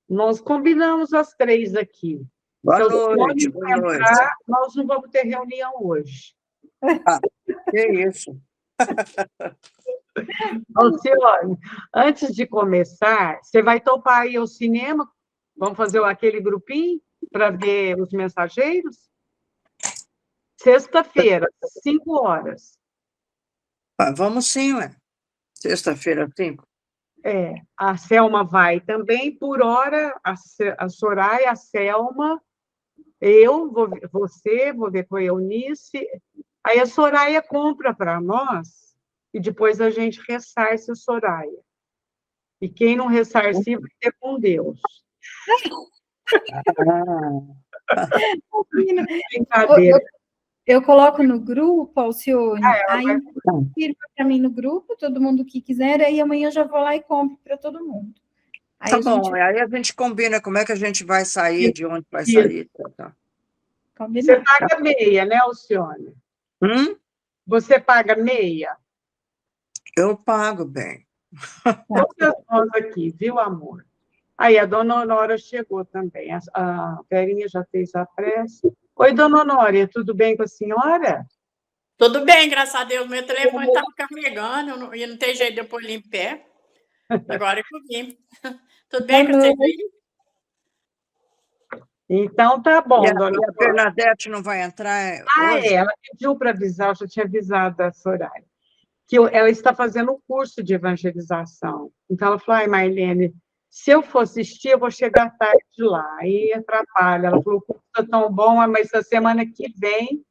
Nós combinamos as 3 aqui. Boa Se noite, eu boa noite. entrar, nós não vamos ter reunião hoje. Que isso? Alcione, antes de começar, você vai topar ir ao cinema? Vamos fazer aquele grupinho para ver Os Mensageiros? Sexta-feira, 5 horas. Vamos sim, ué. Sexta-feira, 5. A Selma vai também, por hora, a Soraya, a Selma, eu, vou ver com a Eunice. Aí a Soraya compra para nós e depois a gente ressarce a Soraya. E quem não ressarcir vai ter com Deus. Brincadeira. Eu coloco no grupo, Alcione, aí confirma para mim no grupo, todo mundo que quiser, aí amanhã eu já vou lá e compro para todo mundo. Aí aí a gente combina como é que a gente vai sair, de onde vai sair. Tá. Você paga meia, né, Alcione? Você paga meia? Eu pago bem. Todas nós aqui, viu, amor? Aí a dona Honora chegou também. A Verinha já fez a prece. Oi, dona Honória, tudo bem com a senhora? Tudo bem, graças a Deus. Meu telefone estava carregando e não tem jeito de eu pôr ele em pé. Agora que eu vim. Tudo bem com vocês aí? Então tá bom, dona E a Bernadette não vai entrar hoje? Ela pediu para avisar, eu já tinha avisado a Soraya, que ela está fazendo um curso de evangelização. Então ela falou, Marlene, se eu for assistir, eu vou chegar tarde lá, aí atrapalha. Ela falou, o curso está tão bom, mas a semana que vem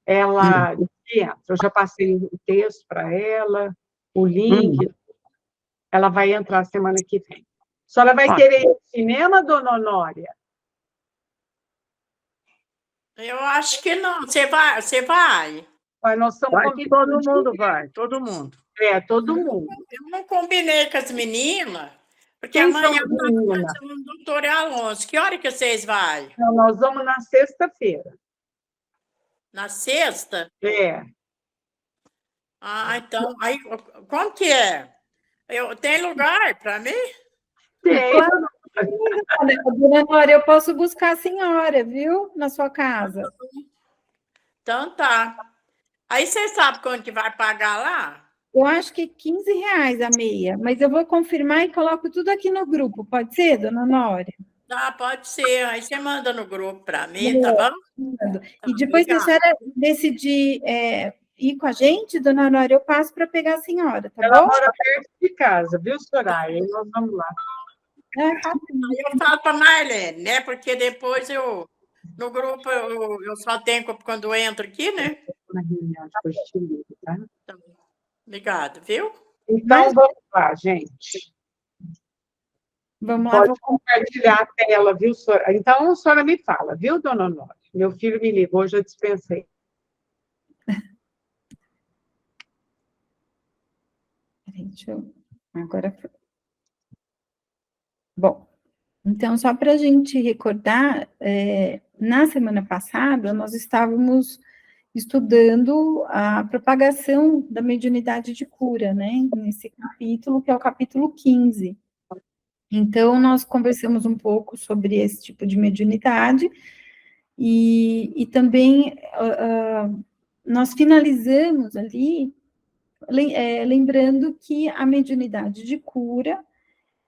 ela entra. Eu já passei o texto para ela, o link, ela vai entrar semana que vem. A senhora vai querer ir ao cinema, dona Honória? Eu acho que não. Você vai? Nós estamos todo mundo vai, todo mundo. Todo mundo. Eu não combinei com as meninas, porque Quem amanhã são as meninas? o doutor Alonso. Que hora que vocês vão? Não, nós vamos na sexta-feira. Na sexta? Então, aí, como que é? Tem lugar para mim? Tem. Dona Nora, eu posso buscar a senhora, viu? Na sua casa. Então tá. Aí você sabe quanto que vai pagar lá? Eu acho que R$15 a meia, mas eu vou confirmar e coloco tudo aqui no grupo. Pode ser, dona Nora? Tá, pode ser. Aí você manda no grupo para mim, tá bom? E depois, se a senhora decidir ir com a gente, dona Nora, eu passo para pegar a senhora, tá bom? Ela mora perto de casa, viu, Soraya? Aí nós vamos lá. Aí eu falo para a Marlene, né? Porque depois no grupo eu só tenho quando eu entro aqui, né? Na reunião, depois te ligo, tá? Obrigado, viu? Então, vamos lá, gente. Vamos lá. Pode compartilhar a tela, viu, Soraya? Então, a senhora me fala, viu, dona Honória? Meu filho me ligou, já dispensei. Agora foi. Bom, então, só para a gente recordar, na semana passada, nós estávamos estudando a propagação da mediunidade de cura, né? Nesse capítulo, que é o capítulo 15. Então, nós conversamos um pouco sobre esse tipo de mediunidade e também nós finalizamos ali lembrando que a mediunidade de cura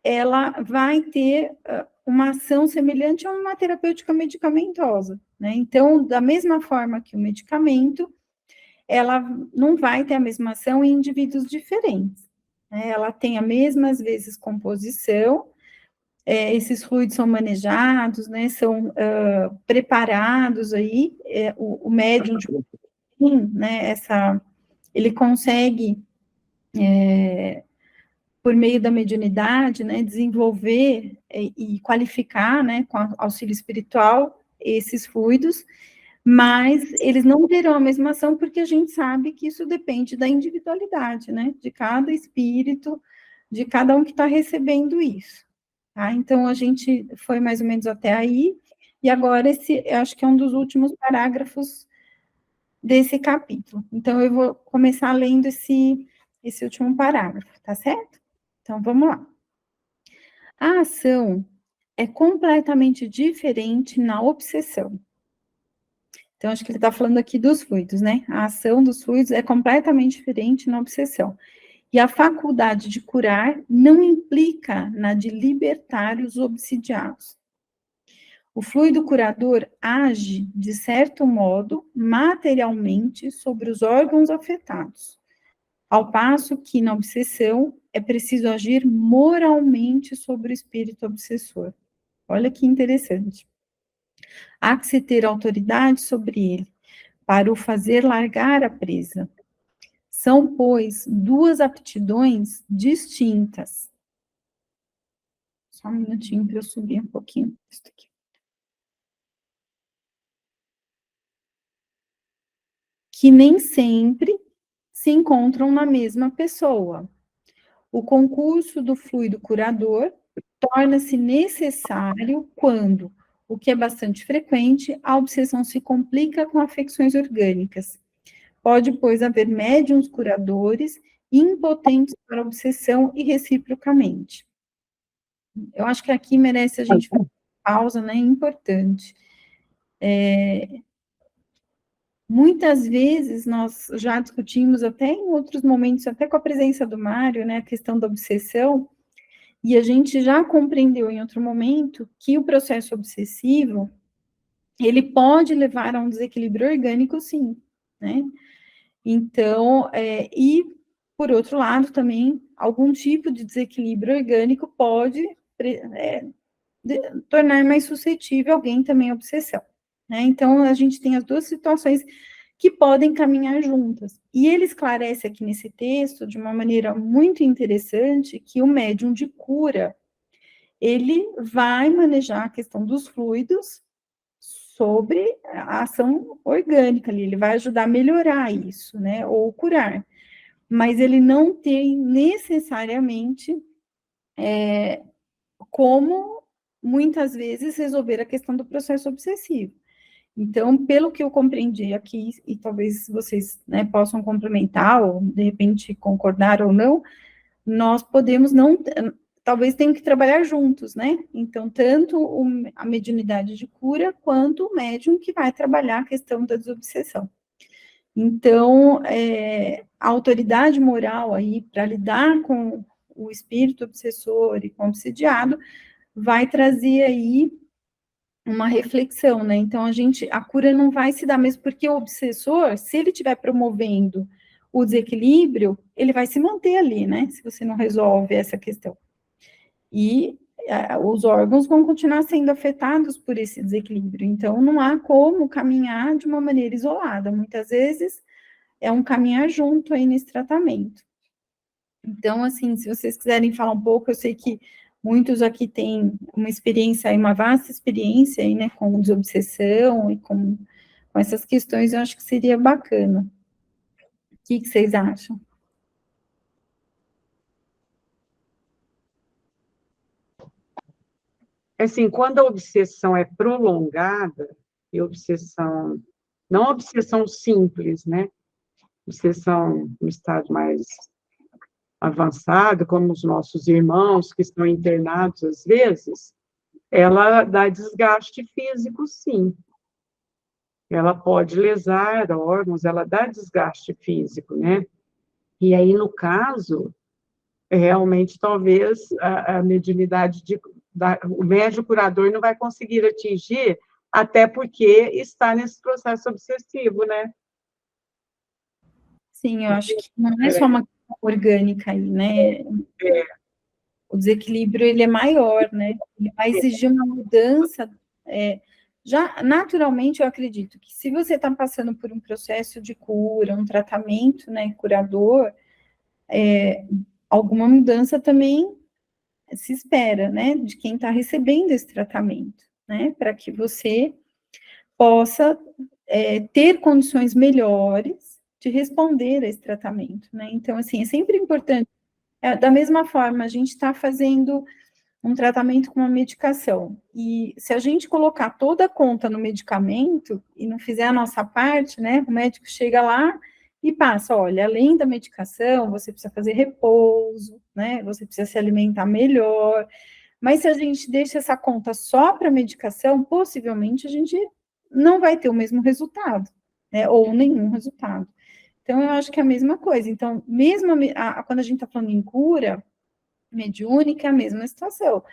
ela vai ter uma ação semelhante a uma terapêutica medicamentosa, né? Então, da mesma forma que o medicamento, ela não vai ter a mesma ação em indivíduos diferentes, né? Ela tem a mesma, às vezes, composição, esses fluidos são manejados, né? São preparados aí, o médium, né? Ele consegue por meio da mediunidade, né, desenvolver e qualificar, né, com auxílio espiritual, esses fluidos, mas eles não terão a mesma ação porque a gente sabe que isso depende da individualidade, né, de cada espírito, de cada um que está recebendo isso, tá? Então, a gente foi mais ou menos até aí, e agora eu acho que é um dos últimos parágrafos desse capítulo. Então, eu vou começar lendo esse último parágrafo, tá certo? Então, vamos lá. A ação é completamente diferente na obsessão. Então, acho que ele está falando aqui dos fluidos, né? A ação dos fluidos é completamente diferente na obsessão. E a faculdade de curar não implica na de libertar os obsidiados. O fluido curador age, de certo modo, materialmente sobre os órgãos afetados, ao passo que, na obsessão, é preciso agir moralmente sobre o espírito obsessor. Olha que interessante. Há que se ter autoridade sobre ele, para o fazer largar a presa. São, pois, duas aptidões distintas. Só um minutinho para eu subir um pouquinho isso aqui. Que nem sempre se encontram na mesma pessoa. O concurso do fluido curador torna-se necessário quando, o que é bastante frequente, a obsessão se complica com afecções orgânicas. Pode, pois, haver médiuns curadores impotentes para a obsessão e reciprocamente. Eu acho que aqui merece a gente fazer uma pausa, né? Importante. Muitas vezes nós já discutimos até em outros momentos, até com a presença do Mário, né, a questão da obsessão, e a gente já compreendeu em outro momento que o processo obsessivo, ele pode levar a um desequilíbrio orgânico, sim, né? Então, e por outro lado também, algum tipo de desequilíbrio orgânico pode tornar mais suscetível alguém também à obsessão, né? Então, a gente tem as duas situações que podem caminhar juntas. E ele esclarece aqui nesse texto, de uma maneira muito interessante, que o médium de cura, ele vai manejar a questão dos fluidos sobre a ação orgânica ali, ele vai ajudar a melhorar isso, né, ou curar. Mas ele não tem necessariamente como, muitas vezes, resolver a questão do processo obsessivo. Então, pelo que eu compreendi aqui, e talvez vocês, né, possam complementar, ou de repente concordar ou não, nós podemos não, talvez tenham que trabalhar juntos, né? Então, tanto a mediunidade de cura, quanto o médium que vai trabalhar a questão da desobsessão. Então, a autoridade moral aí, para lidar com o espírito obsessor e com o obsidiado, vai trazer aí uma reflexão, né? Então, a cura não vai se dar mesmo, porque o obsessor, se ele estiver promovendo o desequilíbrio, ele vai se manter ali, né? Se você não resolve essa questão. E os órgãos vão continuar sendo afetados por esse desequilíbrio. Então, não há como caminhar de uma maneira isolada. Muitas vezes, é um caminhar junto aí nesse tratamento. Então, assim, se vocês quiserem falar um pouco, eu sei que muitos aqui têm uma experiência, uma vasta experiência aí, né, com desobsessão e com essas questões, eu acho que seria bacana. O que vocês acham? Assim, quando a obsessão é prolongada, e obsessão, não obsessão simples, né? Obsessão no estado mais avançado, como os nossos irmãos que estão internados às vezes, ela dá desgaste físico, sim. Ela pode lesar órgãos, ela dá desgaste físico, né? E aí, no caso, realmente, talvez a mediunidade o médium curador não vai conseguir atingir, até porque está nesse processo obsessivo, né? Sim, eu acho que não é só uma questão orgânica aí, né? O desequilíbrio, ele é maior, né? Ele vai exigir uma mudança. Já, naturalmente, eu acredito que se você está passando por um processo de cura, um tratamento, né, curador, alguma mudança também se espera, né, de quem está recebendo esse tratamento, né, para que você possa ter condições melhores de responder a esse tratamento, né. Então, assim, é sempre importante, da mesma forma, a gente está fazendo um tratamento com uma medicação, e se a gente colocar toda a conta no medicamento e não fizer a nossa parte, né, o médico chega lá e passa, olha, além da medicação, você precisa fazer repouso, né, você precisa se alimentar melhor, Mas se a gente deixa essa conta só para medicação, possivelmente a gente não vai ter o mesmo resultado, né? Ou nenhum resultado. Então, eu acho que é a mesma coisa. Então, mesmo quando a gente está falando em cura mediúnica, é a mesma situação,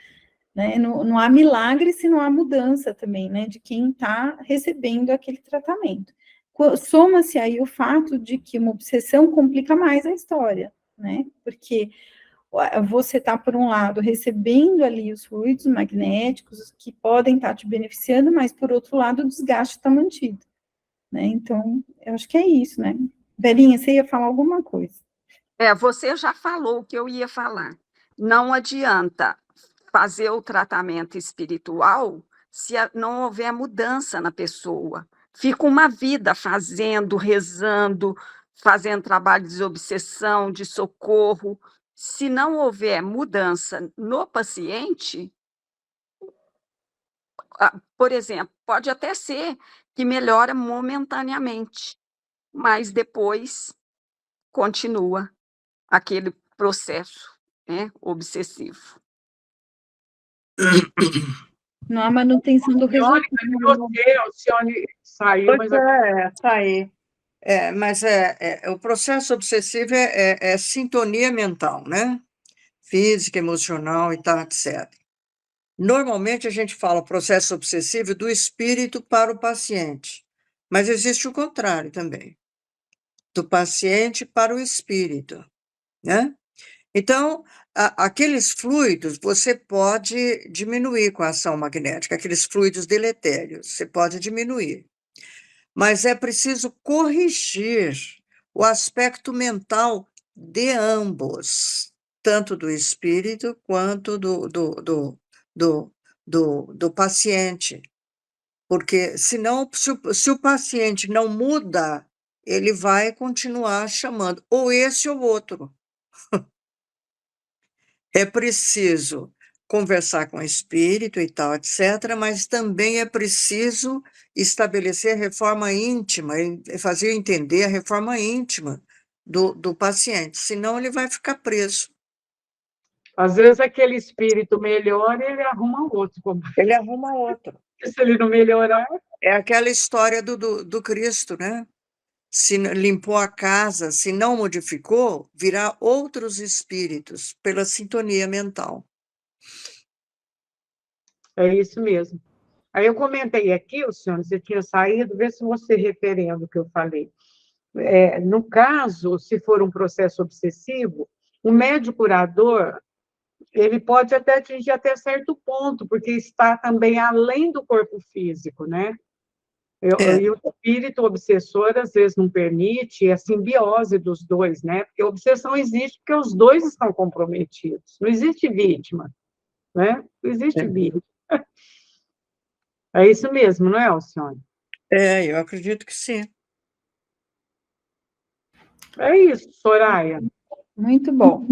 né? Não há milagre se não há mudança também, né? De quem está recebendo aquele tratamento. Soma-se aí o fato de que uma obsessão complica mais a história, né? Porque você está, por um lado, recebendo ali os fluidos magnéticos que podem estar te beneficiando, mas, por outro lado, o desgaste está mantido, né? Então, eu acho que é isso, né? Belinha, você ia falar alguma coisa? Você já falou o que eu ia falar. Não adianta fazer o tratamento espiritual se não houver mudança na pessoa. Fica uma vida fazendo, rezando, fazendo trabalho de desobsessão, de socorro. Se não houver mudança no paciente, por exemplo, pode até ser que melhora momentaneamente, mas depois continua aquele processo, né, obsessivo. Não há manutenção do resultado. O Cione saiu, mas... Tá aí. Mas o processo obsessivo é sintonia mental, né? Física, emocional e tal, etc. Normalmente a gente fala processo obsessivo do espírito para o paciente, mas existe o contrário também, do paciente para o espírito, né? Então, aqueles fluidos você pode diminuir com a ação magnética, aqueles fluidos deletérios, você pode diminuir. Mas é preciso corrigir o aspecto mental de ambos, tanto do espírito quanto do paciente. Porque, senão, se o paciente não muda, ele vai continuar chamando ou esse ou outro. É preciso conversar com o espírito e tal, etc., mas também é preciso estabelecer a reforma íntima, fazer entender a reforma íntima do paciente, senão ele vai ficar preso. Às vezes aquele espírito melhora e ele arruma outro. Ele arruma outro. Se ele não melhorar... É aquela história do Cristo, né? Se limpou a casa, se não modificou, virá outros espíritos pela sintonia mental. É isso mesmo. Aí eu comentei aqui, o senhor, você tinha saído, vê se você referendo o que eu falei. No caso, se for um processo obsessivo, o médico curador, ele pode até atingir até certo ponto, porque está também além do corpo físico, né? E o espírito obsessor, às vezes, não permite a simbiose dos dois, né? Porque a obsessão existe porque os dois estão comprometidos. Não existe vítima, né? Não existe vítima. É isso mesmo, não é, Alcione? Eu acredito que sim. É isso, Soraya. Muito bom.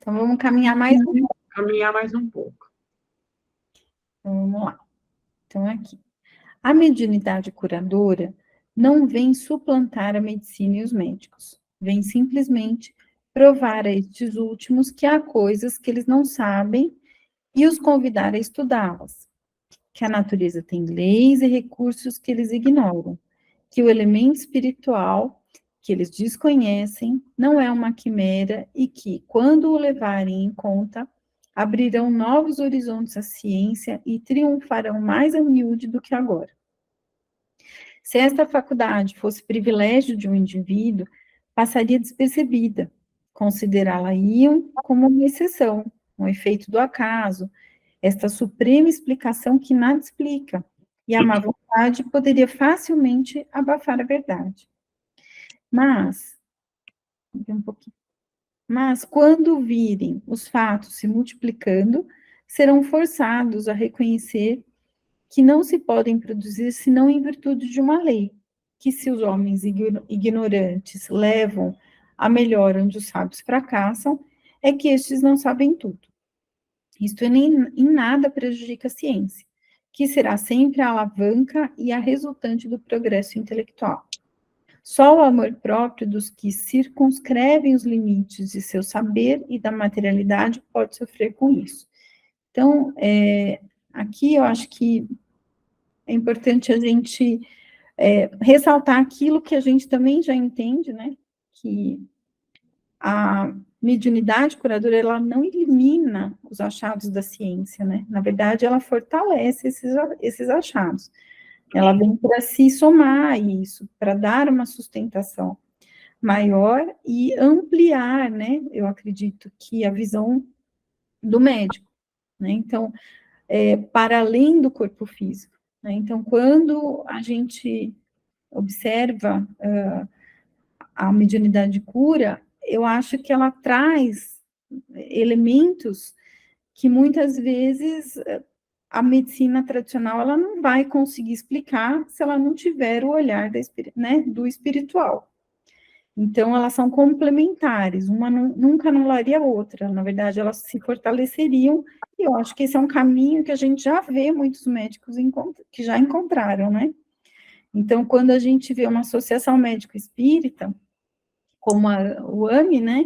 Então, vamos caminhar mais um pouco. Caminhar mais um pouco. Vamos lá. Então, aqui. A mediunidade curadora não vem suplantar a medicina e os médicos. Vem simplesmente provar a estes últimos que há coisas que eles não sabem e os convidar a estudá-las. Que a natureza tem leis e recursos que eles ignoram. Que o elemento espiritual que eles desconhecem não é uma quimera e que, quando o levarem em conta, abrirão novos horizontes à ciência e triunfarão mais a miúde do que agora. Se esta faculdade fosse privilégio de um indivíduo, passaria despercebida. Considerá-la-iam como uma exceção, um efeito do acaso, esta suprema explicação que nada explica, e a má vontade poderia facilmente abafar a verdade. Mas quando virem os fatos se multiplicando, serão forçados a reconhecer que não se podem produzir senão em virtude de uma lei, que se os homens ignorantes levam a melhor onde os sábios fracassam, é que estes não sabem tudo. Isto em nada prejudica a ciência, que será sempre a alavanca e a resultante do progresso intelectual. Só o amor próprio dos que circunscrevem os limites de seu saber e da materialidade pode sofrer com isso. Então, aqui eu acho que é importante a gente ressaltar aquilo que a gente também já entende, né? Que a mediunidade curadora, ela não elimina os achados da ciência, né? Na verdade, ela fortalece esses achados. Ela vem para se somar a isso, para dar uma sustentação maior e ampliar, né? Eu acredito que a visão do médico, né? Então, para além do corpo físico, né? Então, quando a gente observa a mediunidade de cura, eu acho que ela traz elementos que muitas vezes a medicina tradicional ela não vai conseguir explicar se ela não tiver o olhar né, do espiritual. Então, elas são complementares, uma nunca anularia a outra, na verdade, elas se fortaleceriam, e eu acho que esse é um caminho que a gente já vê muitos médicos que já encontraram, né? Então, quando a gente vê uma associação médico-espírita, como o AME, né,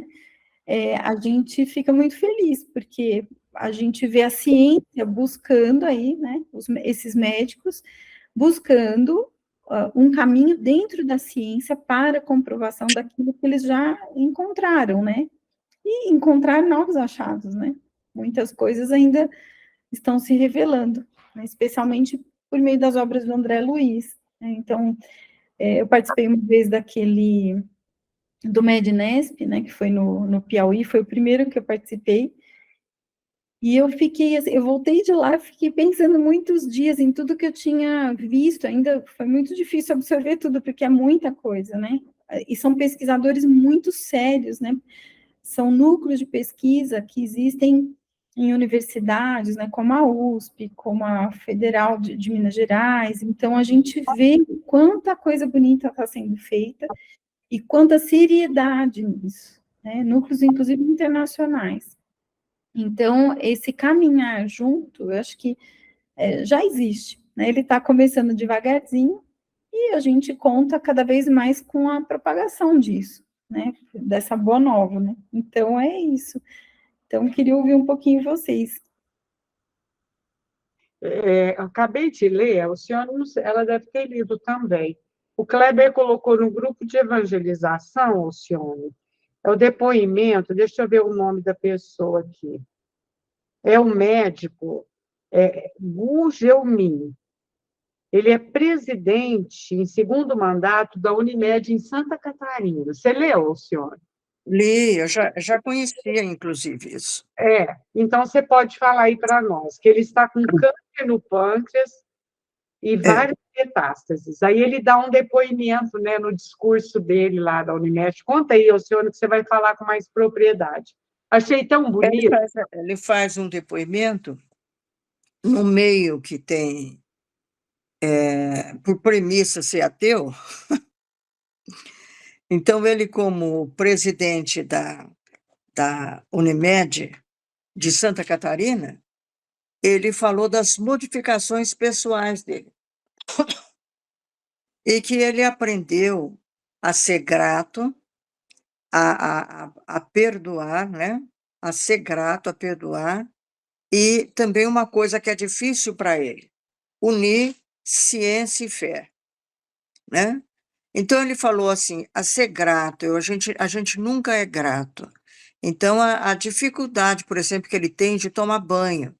a gente fica muito feliz, porque a gente vê a ciência buscando aí, né, esses médicos buscando um caminho dentro da ciência para a comprovação daquilo que eles já encontraram, né, e encontrar novos achados, né, muitas coisas ainda estão se revelando, né, especialmente por meio das obras do André Luiz, né? Então, eu participei uma vez do Mednesp, né, que foi no Piauí, foi o primeiro que eu participei, e eu fiquei, assim, eu voltei de lá, fiquei pensando muitos dias em tudo que eu tinha visto, ainda foi muito difícil absorver tudo, porque é muita coisa, né, e são pesquisadores muito sérios, né, são núcleos de pesquisa que existem em universidades, né, como a USP, como a Federal de Minas Gerais, então a gente vê quanta coisa bonita está sendo feita, e quanta seriedade nisso, né? Núcleos, inclusive, internacionais. Então, esse caminhar junto, eu acho que já existe, né? Ele está começando devagarzinho e a gente conta cada vez mais com a propagação disso, né? Dessa boa nova, né? Então, é isso. Então, queria ouvir um pouquinho vocês. Acabei de ler, o senhor, ela deve ter lido também. O Kleber colocou no grupo de evangelização, Alcione, é o depoimento, deixa eu ver o nome da pessoa aqui. É o médico Gu Gelmin. Ele é presidente, em segundo mandato, da Unimed em Santa Catarina. Você leu, Alcione? Li, eu já conhecia, inclusive, isso. Então você pode falar aí para nós, que ele está com câncer no pâncreas e várias metástases. Aí ele dá um depoimento, né, no discurso dele lá da Unimed. Conta aí, Alcione, que você vai falar com mais propriedade. Achei tão bonito. Ele faz um depoimento no meio que tem, por premissa, ser ateu. Então, ele, como presidente da Unimed de Santa Catarina, ele falou das modificações pessoais dele. E que ele aprendeu a ser grato, a perdoar, né? A ser grato, a perdoar. E também uma coisa que é difícil para ele, unir ciência e fé, né? Então, ele falou assim, a ser grato, a gente nunca é grato. Então, a dificuldade, por exemplo, que ele tem de tomar banho,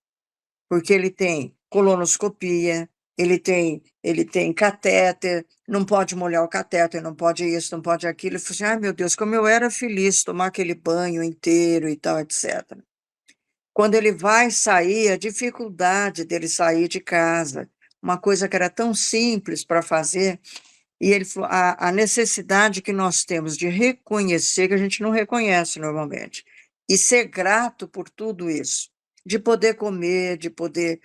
porque ele tem colonoscopia, ele tem catéter, não pode molhar o catéter, não pode isso, não pode aquilo. Ele falou assim, ai meu Deus, como eu era feliz tomar aquele banho inteiro e tal, etc. Quando ele vai sair, a dificuldade dele sair de casa, uma coisa que era tão simples para fazer, e ele falou, a necessidade que nós temos de reconhecer, que a gente não reconhece normalmente, e ser grato por tudo isso, de poder comer, de poder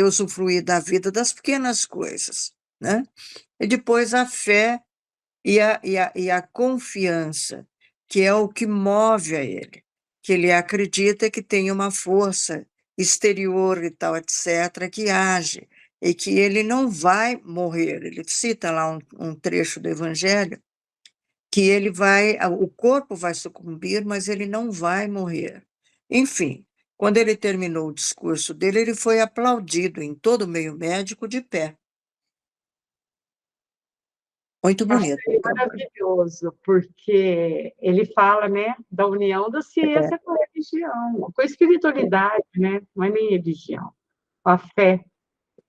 usufruir da vida, das pequenas coisas, né? E depois a fé e a confiança, que é o que move a ele, que ele acredita que tem uma força exterior e tal, etc., que age, e que ele não vai morrer. Ele cita lá um trecho do Evangelho, que o corpo vai sucumbir, mas ele não vai morrer. Enfim, Quando ele terminou o discurso dele, ele foi aplaudido em todo o meio médico de pé. Muito bonito. Achei maravilhoso, porque ele fala, né, da união da ciência com a religião, com a espiritualidade, né? Não é nem religião, a fé.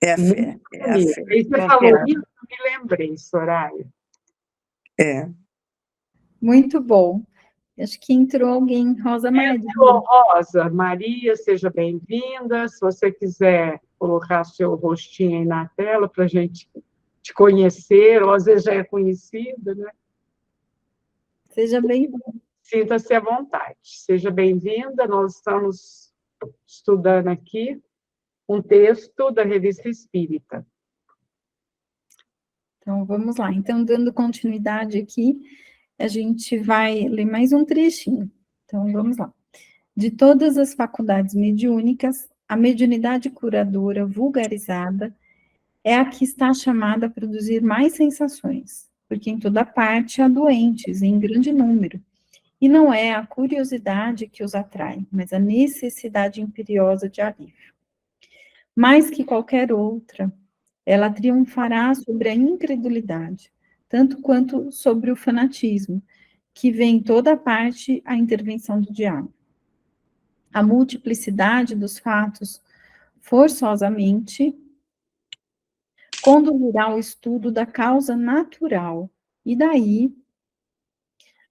É a fé, Muito é a bonito. fé. Aí você falou isso, eu me lembrei, Soraya. É. Muito bom. Acho que entrou alguém, Rosa Maria. Rosa, Maria, seja bem-vinda. Se você quiser colocar seu rostinho aí na tela para a gente te conhecer, ou às vezes já é conhecida, né? Seja bem-vinda. Sinta-se à vontade. Seja bem-vinda. Nós estamos estudando aqui um texto da Revista Espírita. Então, vamos lá. Então, dando continuidade aqui, a gente vai ler mais um trechinho. Então, vamos lá. De todas as faculdades mediúnicas, a mediunidade curadora vulgarizada é a que está chamada a produzir mais sensações, porque em toda parte há doentes, em grande número, e não é a curiosidade que os atrai, mas a necessidade imperiosa de alívio. Mais que qualquer outra, ela triunfará sobre a incredulidade, tanto quanto sobre o fanatismo, que vê em toda parte a intervenção do diabo. A multiplicidade dos fatos, forçosamente, conduzirá ao estudo da causa natural, e daí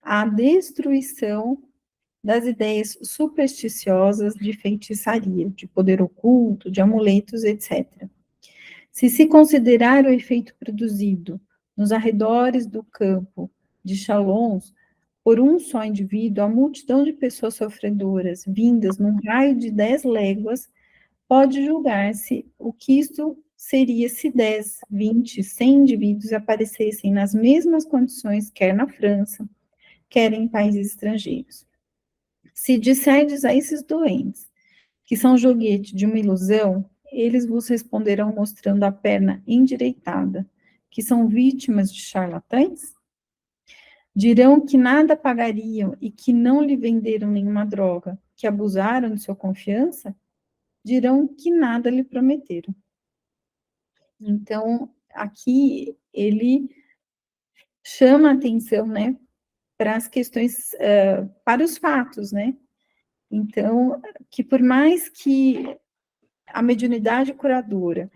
a destruição das ideias supersticiosas de feitiçaria, de poder oculto, de amuletos, etc. Se considerar o efeito produzido nos arredores do campo de Chalons por um só indivíduo, a multidão de pessoas sofredoras vindas num raio de 10 léguas, pode julgar-se o que isto seria se 10, 20, 100 indivíduos aparecessem nas mesmas condições, quer na França, quer em países estrangeiros. Se disserdes a esses doentes que são joguete de uma ilusão, eles vos responderão mostrando a perna endireitada, que são vítimas de charlatães? Dirão que nada pagariam e que não lhe venderam nenhuma droga, que abusaram de sua confiança? Dirão que nada lhe prometeram. Então, aqui ele chama a atenção, né, para as questões, para os fatos, né? Então, que por mais que a mediunidade curadora,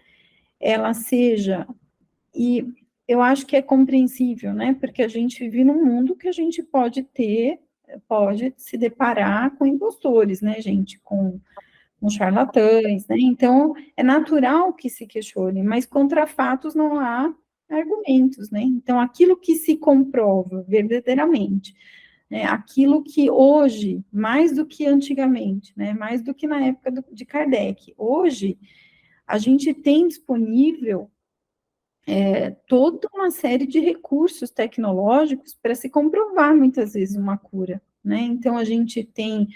ela seja, e eu acho que é compreensível, né, porque a gente vive num mundo que a gente pode se deparar com impostores, né, gente, com charlatães, né, então é natural que se questione, mas contra fatos não há argumentos, né, então aquilo que se comprova verdadeiramente, né, aquilo que hoje, mais do que antigamente, né, mais do que na época de Kardec, hoje a gente tem disponível toda uma série de recursos tecnológicos para se comprovar, muitas vezes, uma cura, né, então a gente tem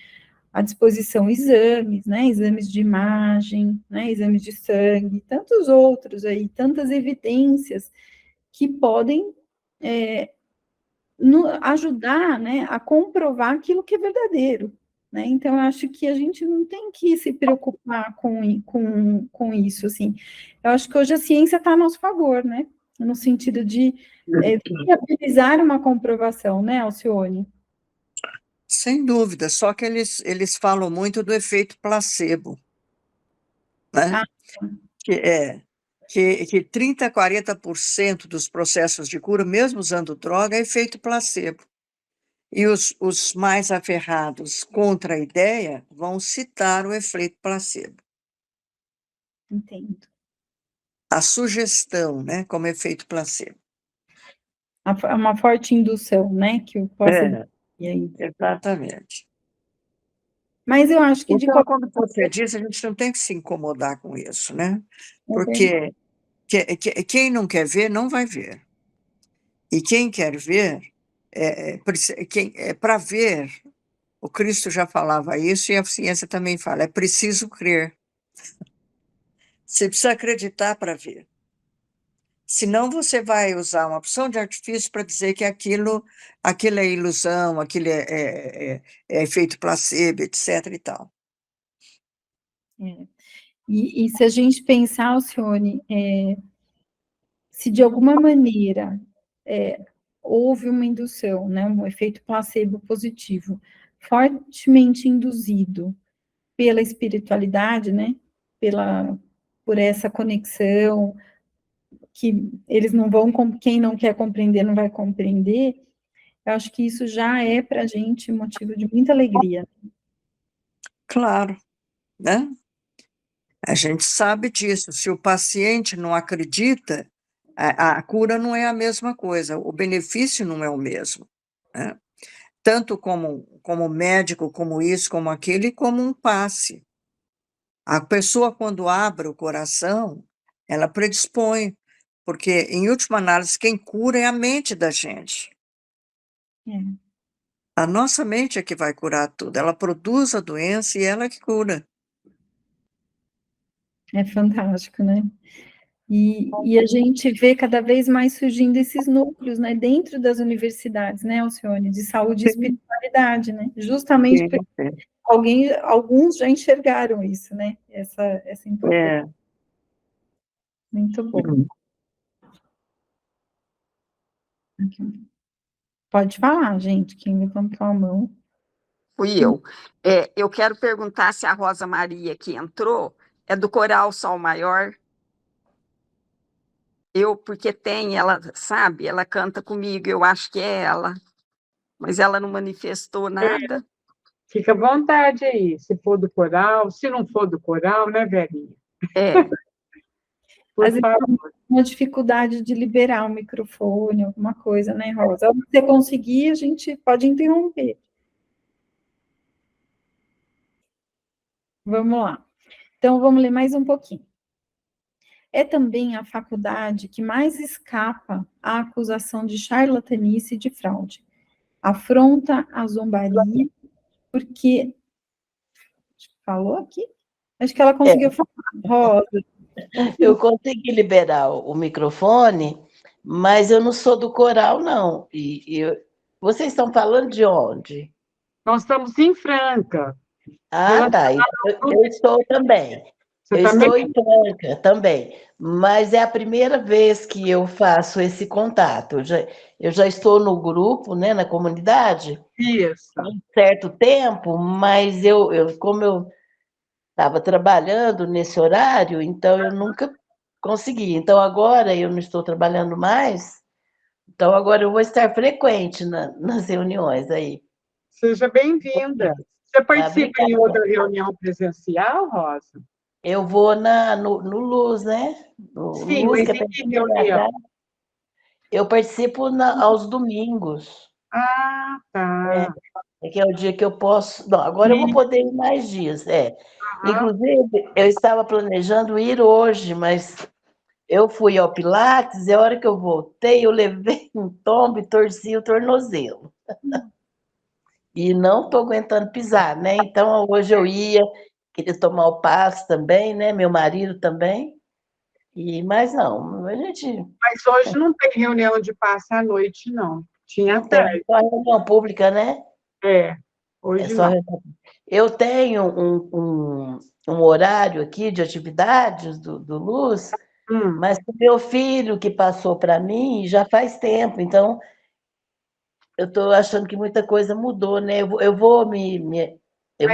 à disposição exames, né, exames de imagem, né, exames de sangue, tantos outros aí, tantas evidências que podem ajudar, né, a comprovar aquilo que é verdadeiro, né, então eu acho que a gente não tem que se preocupar com isso, assim, eu acho que hoje a ciência está a nosso favor, né, no sentido de viabilizar uma comprovação, né, Alcione? Sem dúvida, só que eles falam muito do efeito placebo, né? Que 30% a 40% dos processos de cura, mesmo usando droga, é efeito placebo. E os mais aferrados contra a ideia vão citar o efeito placebo. Entendo. A sugestão, né, como efeito placebo. Uma forte indução, né, que eu possa... Exatamente. Mas eu acho que então, quando você diz, a gente não tem que se incomodar com isso, né? Porque quem não quer ver, não vai ver. E quem quer ver, para ver, o Cristo já falava isso e a ciência também fala, é preciso crer. Você precisa acreditar para ver. Senão você vai usar uma opção de artifício para dizer que aquilo é ilusão, aquilo é efeito placebo, etc. e tal. E se a gente pensar, Alcione, se de alguma maneira houve uma indução, né, um efeito placebo positivo, fortemente induzido pela espiritualidade, né, por essa conexão, que eles não vão, quem não quer compreender não vai compreender, eu acho que isso já é para a gente motivo de muita alegria. Claro, né? A gente sabe disso. Se o paciente não acredita, a cura não é a mesma coisa, o benefício não é o mesmo, né? Tanto como médico, como isso, como aquele, como um passe. A pessoa, quando abre o coração, ela predispõe, porque, em última análise, quem cura é a mente da gente. A nossa mente é que vai curar tudo. Ela produz a doença e ela que cura. É fantástico, né? E a gente vê cada vez mais surgindo esses núcleos, né, dentro das universidades, né, Alcione, de saúde e espiritualidade, né? Justamente porque alguns já enxergaram isso, né? Essa importância. Muito bom. Aqui. Pode falar, gente, quem levantou a mão. Fui eu. Eu quero perguntar se a Rosa Maria que entrou é do Coral Sol Maior. Porque ela, sabe, ela canta comigo, eu acho que é ela, mas ela não manifestou nada. Fica à vontade aí, se for do coral, se não for do coral, né, velhinha? Por Às vezes favor. uma dificuldade de liberar o microfone, alguma coisa, né, Rosa? Se você conseguir, a gente pode interromper. Vamos lá. Então, vamos ler mais um pouquinho. É também a faculdade que mais escapa à acusação de charlatanice e de fraude. Afronta a zombaria, porque... Falou aqui? Acho que ela conseguiu falar. Rosa. Eu consegui liberar o microfone, mas eu não sou do coral, não. Vocês estão falando de onde? Nós estamos em Franca. Ah, tá. Eu estou também. Você Eu também? estou em Franca também, mas é a primeira vez que eu faço esse contato. Eu já estou no grupo, né, na comunidade, Isso. há um certo tempo, mas como eu estava trabalhando nesse horário, então eu nunca consegui. Então agora eu não estou trabalhando mais, então agora eu vou estar frequente nas reuniões aí. Seja bem-vinda. Você participa em Obrigada. outra reunião presencial, Rosa? Eu vou no Luz, né? Sim, Luz, mas que é em que pertinho da minha reunião? casa. Eu participo aos domingos. Ah, tá. Que é o dia que eu posso... Não, agora eu vou poder ir mais dias. Inclusive, eu estava planejando ir hoje, mas eu fui ao Pilates e a hora que eu voltei, eu levei um tombo e torci o tornozelo. E não estou aguentando pisar, né? Então, hoje eu queria tomar o passe também, né? Meu marido também. Mas não, a gente... Mas hoje não tem reunião de passe à noite, não. Tinha Não tem, tarde. só reunião pública, né? Hoje não. Eu tenho um horário aqui de atividades do Luz, mas o meu filho que passou para mim já faz tempo, então eu estou achando que muita coisa mudou, né? Eu vou eu vou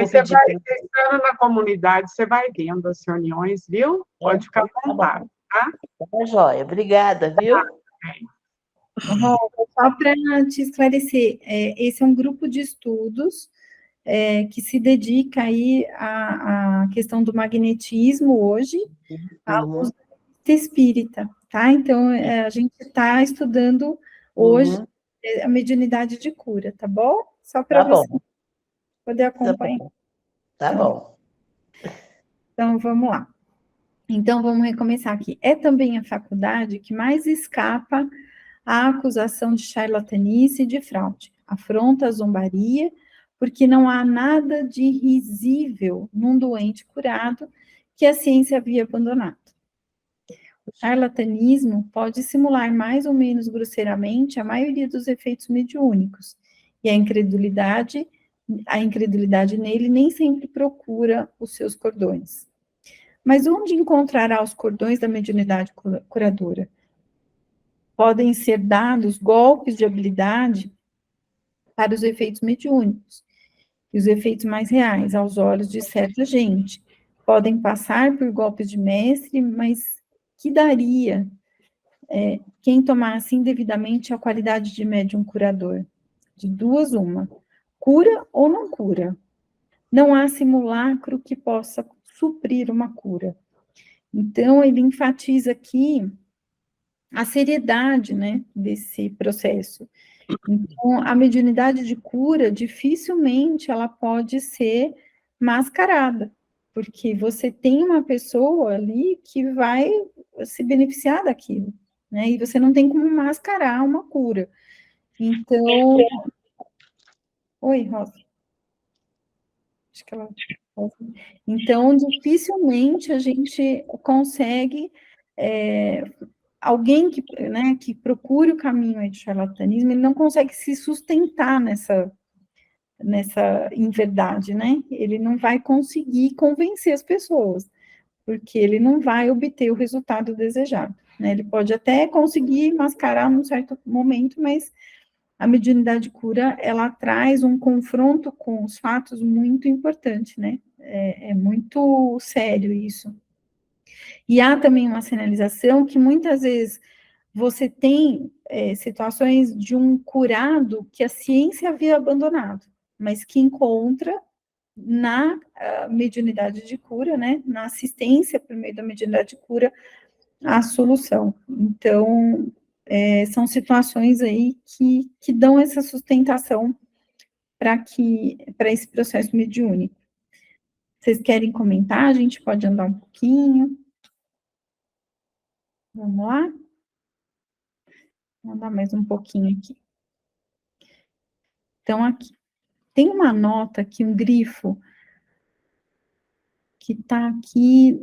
você pedir vai estando na comunidade, você vai vendo as reuniões, viu? Pode ficar à vontade, tá? Tá joia, obrigada, viu? Só para te esclarecer, esse é um grupo de estudos que se dedica aí à questão do magnetismo hoje, ao uso espírita, tá? Então, a gente está estudando hoje a mediunidade de cura, tá bom? Só para você poder acompanhar. Tá bom. Então, vamos lá. Então, vamos recomeçar aqui. É também a faculdade que mais escapa à acusação de charlatanice e de fraude. Afronta a zombaria, porque não há nada de risível num doente curado que a ciência havia abandonado. O charlatanismo pode simular mais ou menos grosseiramente a maioria dos efeitos mediúnicos, e a incredulidade nele nem sempre procura os seus cordões. Mas onde encontrará os cordões da mediunidade curadora? Podem ser dados golpes de habilidade para os efeitos mediúnicos, e os efeitos mais reais, aos olhos de certa gente. Podem passar por golpes de mestre, mas que daria quem tomasse indevidamente a qualidade de médium curador? De duas, uma. Cura ou não cura? Não há simulacro que possa suprir uma cura. Então, ele enfatiza aqui a seriedade, né, desse processo. Então, a mediunidade de cura, dificilmente ela pode ser mascarada, porque você tem uma pessoa ali que vai se beneficiar daquilo, né, e você não tem como mascarar uma cura. Então... Oi, Rosa. Acho que ela... Então, dificilmente a gente consegue... alguém que, né, que procure o caminho aí de charlatanismo, ele não consegue se sustentar nessa inverdade, né? Ele não vai conseguir convencer as pessoas, porque ele não vai obter o resultado desejado, né? Ele pode até conseguir mascarar num certo momento, mas a mediunidade cura, ela traz um confronto com os fatos muito importante, né? É muito sério isso. E há também uma sinalização que muitas vezes você tem situações de um curado que a ciência havia abandonado, mas que encontra na mediunidade de cura, né, na assistência por meio da mediunidade de cura, a solução. Então, são situações aí que dão essa sustentação para esse processo mediúnico. Vocês querem comentar? A gente pode andar um pouquinho. Vamos lá? Vou andar mais um pouquinho aqui. Então, aqui, tem uma nota aqui, um grifo, que está aqui,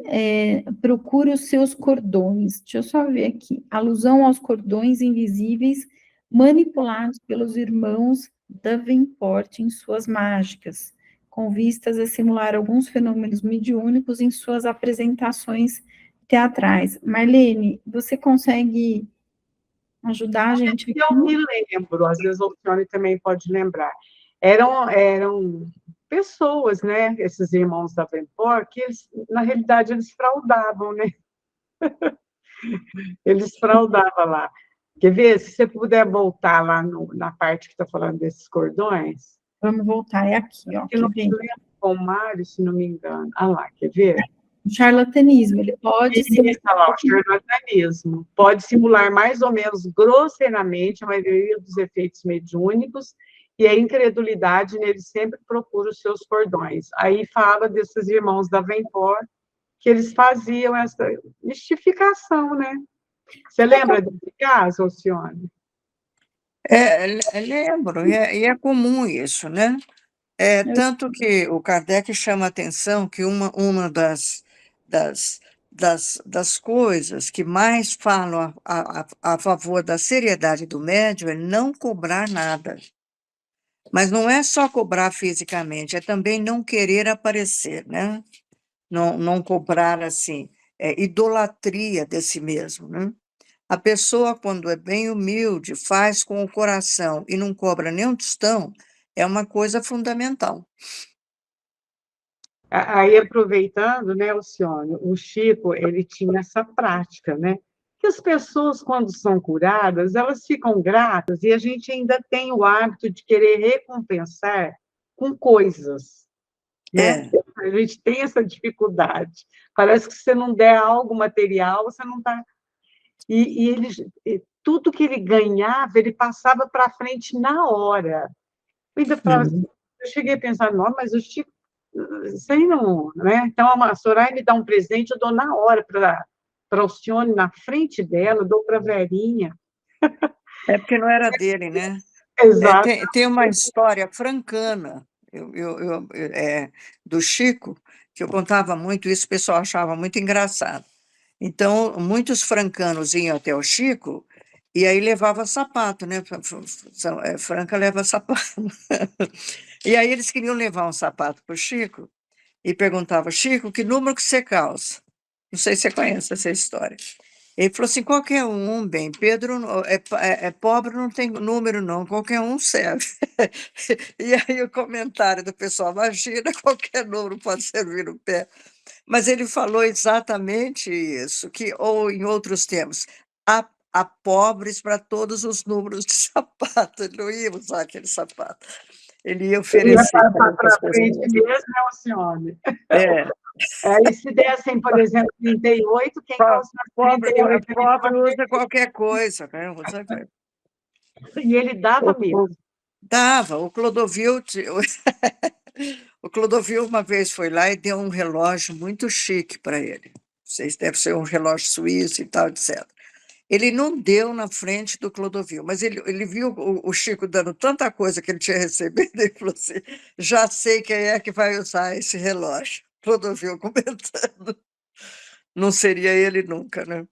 procura os seus cordões. Deixa eu só ver aqui. Alusão aos cordões invisíveis manipulados pelos irmãos Davenport em suas mágicas, com vistas a simular alguns fenômenos mediúnicos em suas apresentações teatrais. Marlene, você consegue ajudar a gente aqui? Eu me lembro, às vezes o Alcione também pode lembrar. Eram pessoas, né, esses irmãos da Davenport, que eles, na realidade, eles fraudavam, né? Eles fraudavam lá. Quer ver? Se você puder voltar lá na parte que está falando desses cordões. Vamos voltar, é aqui, ó. Eu não me lembro com o Mário, se não me engano. Ah lá, quer ver? O charlatanismo, ele pode ser... Lá, o charlatanismo. Pode simular mais ou menos grosseiramente a maioria dos efeitos mediúnicos, e a incredulidade nele sempre procura os seus cordões. Aí fala desses irmãos da Davenport, que eles faziam essa mistificação, né? Você lembra desse caso, Alcione? Lembro, e é comum isso, né? Tanto que o Kardec chama a atenção que uma das coisas que mais falam a favor da seriedade do médium é não cobrar nada. Mas não é só cobrar fisicamente, é também não querer aparecer, né? Não cobrar, assim, idolatria de si mesmo, né? A pessoa, quando é bem humilde, faz com o coração e não cobra nem um tostão, é uma coisa fundamental. Aí, aproveitando, né, Alcione, o Chico, ele tinha essa prática, né? Que as pessoas, quando são curadas, elas ficam gratas e a gente ainda tem o hábito de querer recompensar com coisas, né? A gente tem essa dificuldade. Parece que se você não der algo material, você não está... E tudo que ele ganhava, ele passava para frente na hora. Eu cheguei a pensar, não, mas o Chico, isso aí não, né? Então, a Soraya me dá um presente, eu dou na hora para a Alcione, na frente dela, dou para a Verinha. É porque não era dele, né? Exato. Tem uma história francana do Chico, que eu contava muito isso, o pessoal achava muito engraçado. Então, muitos francanos iam até o Chico e aí levava sapato, né? Franca leva sapato. E aí eles queriam levar um sapato para o Chico e perguntavam, Chico, que número que você calça? Não sei se você conhece essa história. Ele falou assim, qualquer um, bem, Pedro é pobre, não tem número não, qualquer um serve. E aí o comentário do pessoal, imagina, qualquer número pode servir no pé. Mas ele falou exatamente isso, que, ou em outros termos, há pobres para todos os números de sapato, ele não ia usar aquele sapato. Ele ia Ia oferecer passar para para outras frente pessoas. mesmo, é o senhor. É, Aí, se dessem, por exemplo, 38, quem não usa pobre, 38, ele pobre pode... usa qualquer coisa, né? E ele dava mesmo. Dava, o Clodovil, o Clodovil uma vez foi lá e deu um relógio muito chique para ele. Vocês deve ser um relógio suíço e tal, etc. Ele não deu na frente do Clodovil, mas ele viu o Chico dando tanta coisa que ele tinha recebido e falou assim, já sei quem é que vai usar esse relógio. Clodovil comentando. Não seria ele nunca, né?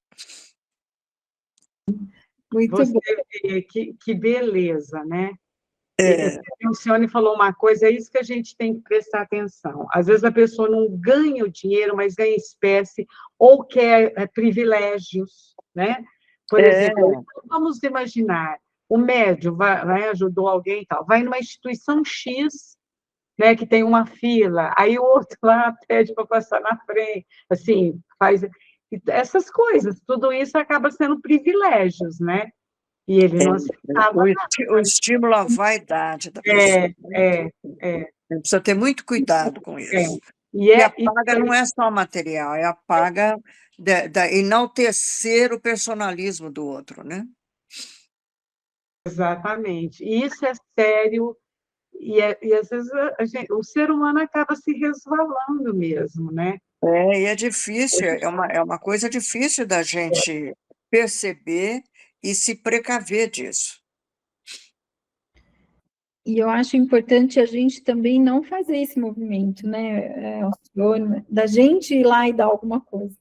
Muito Você bom. vê que beleza, né? É, O Cione falou uma coisa, é isso que a gente tem que prestar atenção. Às vezes a pessoa não ganha o dinheiro, mas ganha espécie, ou quer privilégios, né? Por exemplo, vamos imaginar, o médium ajudou alguém e tal, vai numa instituição X, né, que tem uma fila, aí o outro lá pede para passar na frente, assim, faz essas coisas, tudo isso acaba sendo privilégios, né? E ele não aceitava o estímulo à vaidade da pessoa. Precisa ter muito cuidado com isso. E a paga não é só material, é a paga da enaltecer o personalismo do outro, né? Exatamente. E isso é sério, e às vezes o ser humano acaba se resvalando mesmo, né? E é difícil, é uma coisa difícil da gente perceber e se precaver disso. E eu acho importante a gente também não fazer esse movimento, né, da gente ir lá e dar alguma coisa,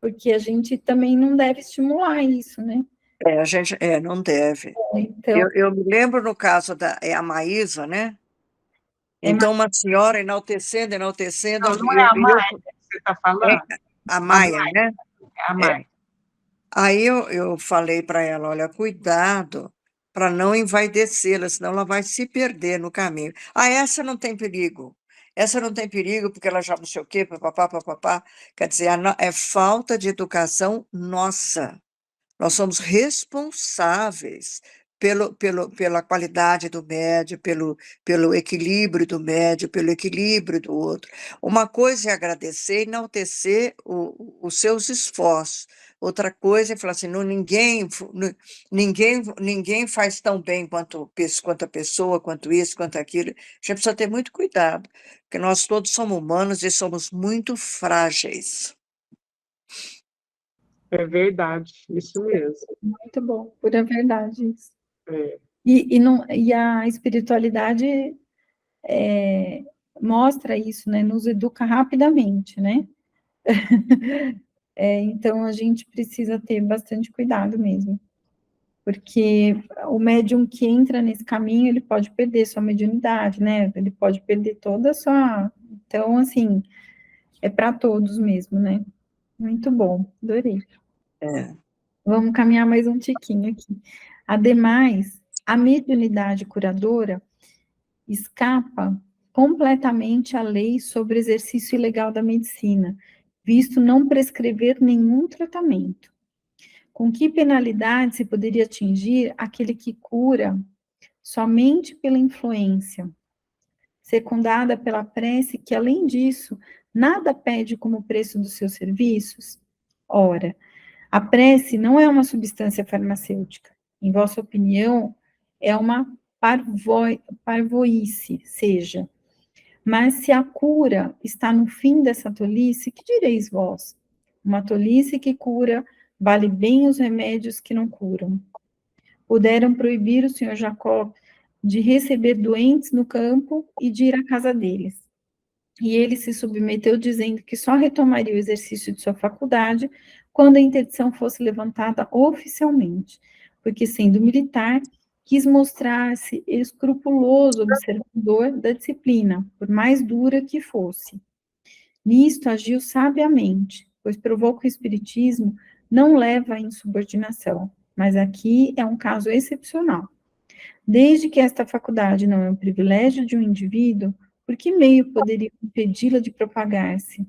porque a gente também não deve estimular isso, né? A gente não deve. Então, Eu me lembro no caso a Maísa, né? Então, uma senhora enaltecendo. Não é a Maia que você está falando? A Maia, né? É a Maia. Aí eu falei para ela, olha, cuidado para não envaidecê-la, senão ela vai se perder no caminho. Essa não tem perigo. Essa não tem perigo porque ela já não sei o quê, papapá. Quer dizer, é falta de educação nossa. Nós somos responsáveis pela qualidade do médio, pelo equilíbrio do médio, pelo equilíbrio do outro. Uma coisa é agradecer e enaltecer os seus esforços. Outra coisa é falar assim, ninguém faz tão bem quanto a pessoa, quanto isso, quanto aquilo. A gente precisa ter muito cuidado, porque nós todos somos humanos e somos muito frágeis. É verdade, isso mesmo. muito bom, pura verdade isso. É. E a espiritualidade mostra isso, né? Nos educa rapidamente, né? Então, a gente precisa ter bastante cuidado mesmo, porque o médium que entra nesse caminho, ele pode perder sua mediunidade, né? Ele pode perder toda a sua... Então, assim, é para todos mesmo, né? Muito bom, adorei. Vamos caminhar mais um tiquinho aqui. Ademais, a mediunidade curadora escapa completamente à lei sobre exercício ilegal da medicina, visto não prescrever nenhum tratamento. Com que penalidade se poderia atingir aquele que cura somente pela influência, secundada pela prece, que, além disso, nada pede como preço dos seus serviços? Ora, a prece não é uma substância farmacêutica. Em vossa opinião, é uma parvoíce, seja. Mas se a cura está no fim dessa tolice, que direis vós? Uma tolice que cura vale bem os remédios que não curam. Puderam proibir o senhor Jacó de receber doentes no campo e de ir à casa deles. E ele se submeteu dizendo que só retomaria o exercício de sua faculdade quando a interdição fosse levantada oficialmente, porque, sendo militar, quis mostrar-se escrupuloso observador da disciplina, por mais dura que fosse. Nisto agiu sabiamente, pois provou que o espiritismo não leva à insubordinação, mas aqui é um caso excepcional. Desde que esta faculdade não é um privilégio de um indivíduo, por que meio poderia impedi-la de propagar-se?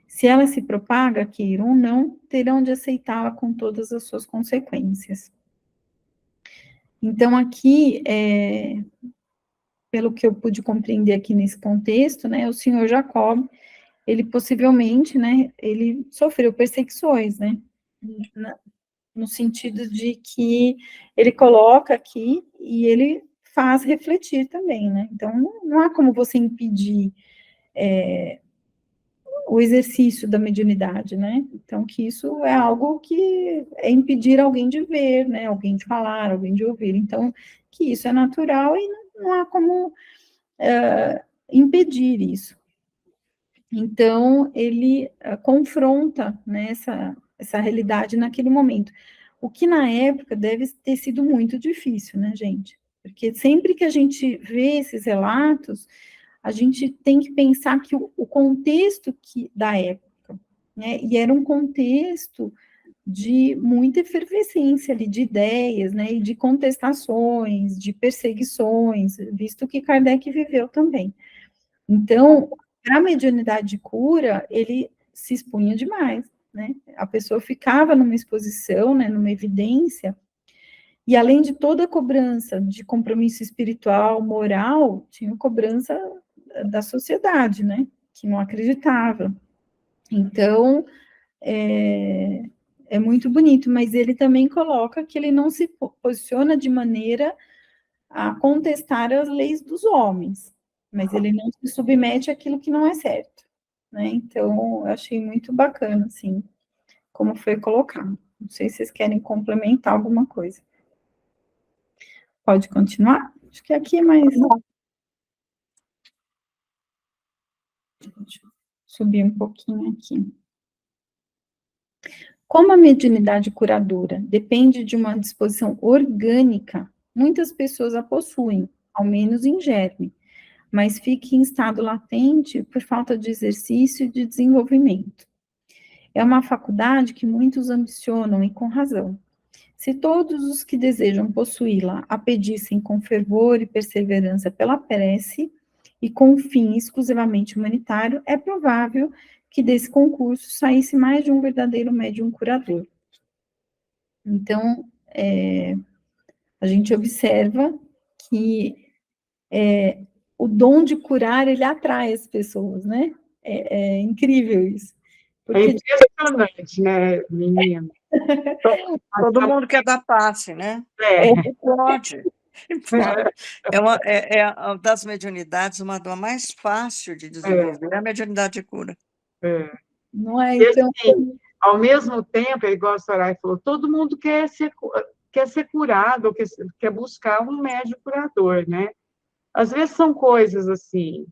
Se ela se propaga, queiram ou não, terão de aceitá-la com todas as suas consequências. Então, aqui, pelo que eu pude compreender aqui nesse contexto, né, o senhor Jacob, ele possivelmente, né, ele sofreu perseguições, né, no sentido de que ele coloca aqui e ele faz refletir também, né, então não há como você impedir o exercício da mediunidade, né, então que isso é algo que é impedir alguém de ver, né, alguém de falar, alguém de ouvir, então que isso é natural e não há como impedir isso. Então, ele confronta, né, essa realidade naquele momento. O que, na época, deve ter sido muito difícil, né, gente? Porque sempre que a gente vê esses relatos, a gente tem que pensar que o contexto da época, né, e era um contexto de muita efervescência ali, de ideias, né, e de contestações, de perseguições, visto que Kardec viveu também. Então, para a mediunidade de cura, ele se expunha demais, né? A pessoa ficava numa exposição, né, numa evidência, e além de toda a cobrança de compromisso espiritual, moral, tinha a cobrança da sociedade, né, que não acreditava. Então, é muito bonito, mas ele também coloca que ele não se posiciona de maneira a contestar as leis dos homens, mas ele não se submete àquilo que não é certo, né? Então, eu achei muito bacana, assim, como foi colocado. Não sei se vocês querem complementar alguma coisa. Pode continuar? Acho que aqui é mais... Deixa eu subir um pouquinho aqui. Como a mediunidade curadora depende de uma disposição orgânica, muitas pessoas a possuem, ao menos em germe, mas fica em estado latente por falta de exercício e de desenvolvimento. É uma faculdade que muitos ambicionam e com razão. Se todos os que desejam possuí-la a pedissem com fervor e perseverança pela prece e com um fim exclusivamente humanitário, é provável que desse concurso saísse mais de um verdadeiro médium curador. Então, a gente observa que o dom de curar, ele atrai as pessoas, né? É incrível isso. É impressionante, né, menina? Todo mundo quer dar passe, né? É. Pode. É uma das mediunidades, uma mais fácil de desenvolver, é a mediunidade de cura. Não é? E, Então, assim, ao mesmo tempo, é igual a Soraya falou, todo mundo quer ser curado, ou quer buscar um médium curador, né? Às vezes são coisas assim,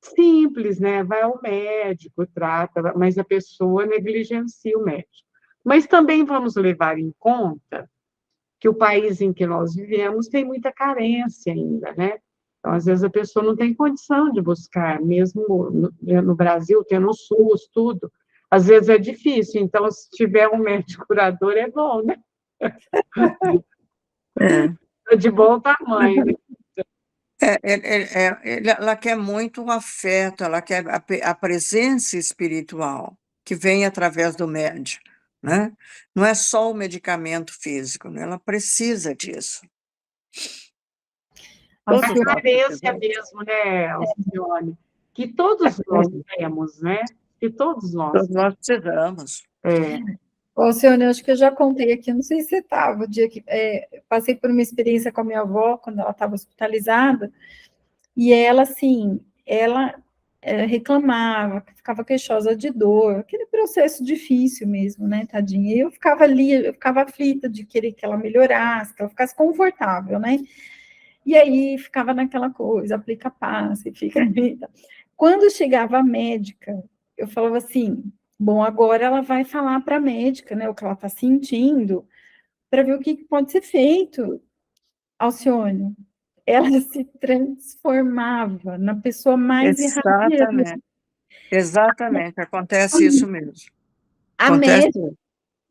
simples, né? Vai ao médico, trata, mas a pessoa negligencia o médico. Mas também vamos levar em conta que o país em que nós vivemos tem muita carência ainda, né? Então, às vezes, a pessoa não tem condição de buscar, mesmo no Brasil, tendo o SUS, tudo. Às vezes é difícil, então, se tiver um médico curador, é bom, né? É de bom tamanho, né? Ela quer muito o afeto, ela quer a presença espiritual que vem através do médium, né? Não é só o medicamento físico, né? Ela precisa disso. A carência mesmo, né, Alcione? Que todos nós temos, né? Que todos nós precisamos. Alcione, eu acho que eu já contei aqui, não sei se você estava, o dia que passei por uma experiência com a minha avó, quando ela estava hospitalizada, e ela, assim, reclamava, ficava queixosa de dor, aquele processo difícil mesmo, né, tadinha, e eu ficava ali, eu ficava aflita de querer que ela melhorasse, que ela ficasse confortável, né, e aí ficava naquela coisa, aplica passe, fica ali. Quando chegava a médica, eu falava assim, bom, agora ela vai falar para a médica, né, o que ela está sentindo, para ver o que pode ser feito. Alcione, ela se transformava na pessoa mais irradiante. Exatamente, acontece isso mesmo. A Acontece. médica,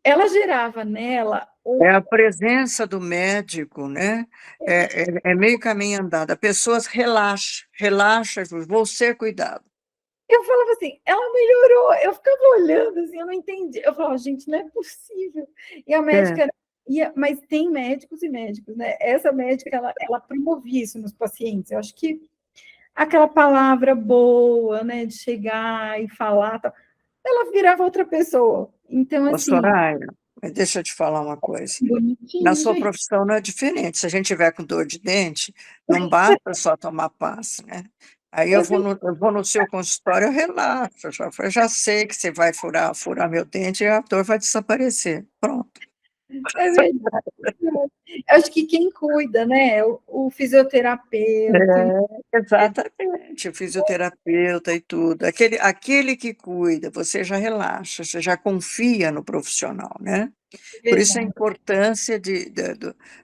ela gerava nela É a presença do médico, né? É meio caminho andado. A pessoa relaxa, vou ser cuidado. eu falava assim, ela melhorou. Eu ficava olhando assim, eu não entendi. Eu falava, gente, não é possível. E a médica, mas tem médicos e médicos, né? Essa médica, ela promovia isso nos pacientes. Eu acho que aquela palavra boa, né, de chegar e falar, tal, ela virava outra pessoa. Então, Ô, assim, Soraya, mas deixa eu te falar uma coisa. Na bonitinho, sua gente. profissão não é diferente. Se a gente tiver com dor de dente, não basta só tomar passe, né? Aí eu vou no seu consultório, eu relaxo, eu já sei que você vai furar meu dente e a dor vai desaparecer. Pronto. É verdade. Eu acho que quem cuida, né? O fisioterapeuta. Exatamente, o fisioterapeuta e tudo. Aquele que cuida, você já relaxa, você já confia no profissional, né? Por isso a Verdade, importância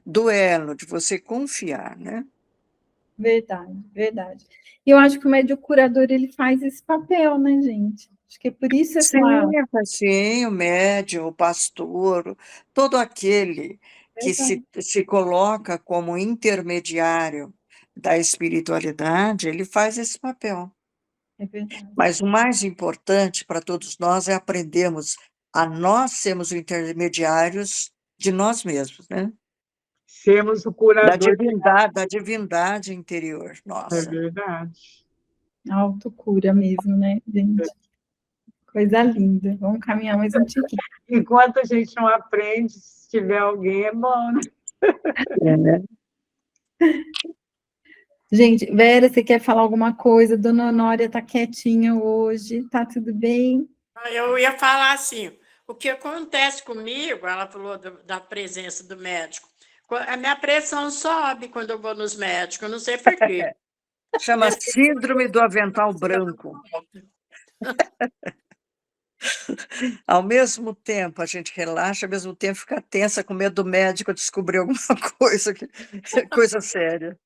do elo, de você confiar, né? verdade, verdade. E eu acho que o médico curador, ele faz esse papel, né, gente? Acho que é por isso essa... Sim, o médium, o pastor, todo aquele que se coloca como intermediário da espiritualidade, ele faz esse papel. É verdade. Mas o mais importante para todos nós é aprendermos a nós sermos os intermediários de nós mesmos, né? Sermos o Da curador. divindade interior É nossa. verdade. Autocura mesmo, né, gente? Coisa linda. Vamos caminhar mais um tiquinho. Enquanto a gente não aprende, se tiver alguém, é bom, né? Né? Gente, Vera, você quer falar alguma coisa? Dona Honória está quietinha hoje. Tá tudo bem? Eu ia falar assim, o que acontece comigo, ela falou da presença do médico, a minha pressão sobe quando eu vou nos médicos, eu não sei por quê. Chama síndrome do avental branco. Ao mesmo tempo, a gente relaxa, ao mesmo tempo fica tensa, com medo do médico descobrir alguma coisa séria.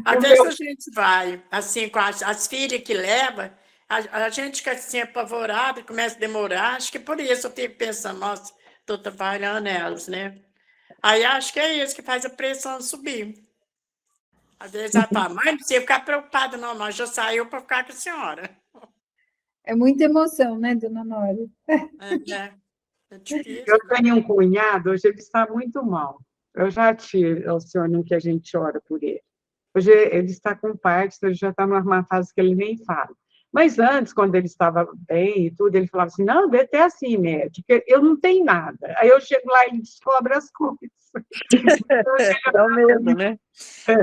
Às vezes a gente vai, assim, com as filhas que leva, a gente fica assim apavorada, começa a demorar, acho que por isso eu fico pensando, nossa, estou trabalhando elas, né? Aí acho que é isso que faz a pressão subir. Às vezes ela fala, mãe, não precisa ficar preocupada, não, nós já saiu para ficar com a senhora. É muita emoção, né, Dona Honória? É difícil. Eu tenho um cunhado, hoje ele está muito mal. Eu já tive o senhor que a gente ora por ele. Hoje ele está com Parkinson, ele já está numa fase que ele nem fala. Mas antes, quando ele estava bem e tudo, ele falava assim, não, até assim, médico, eu não tenho nada. Aí eu chego lá e ele descobre as coisas. É o medo, né?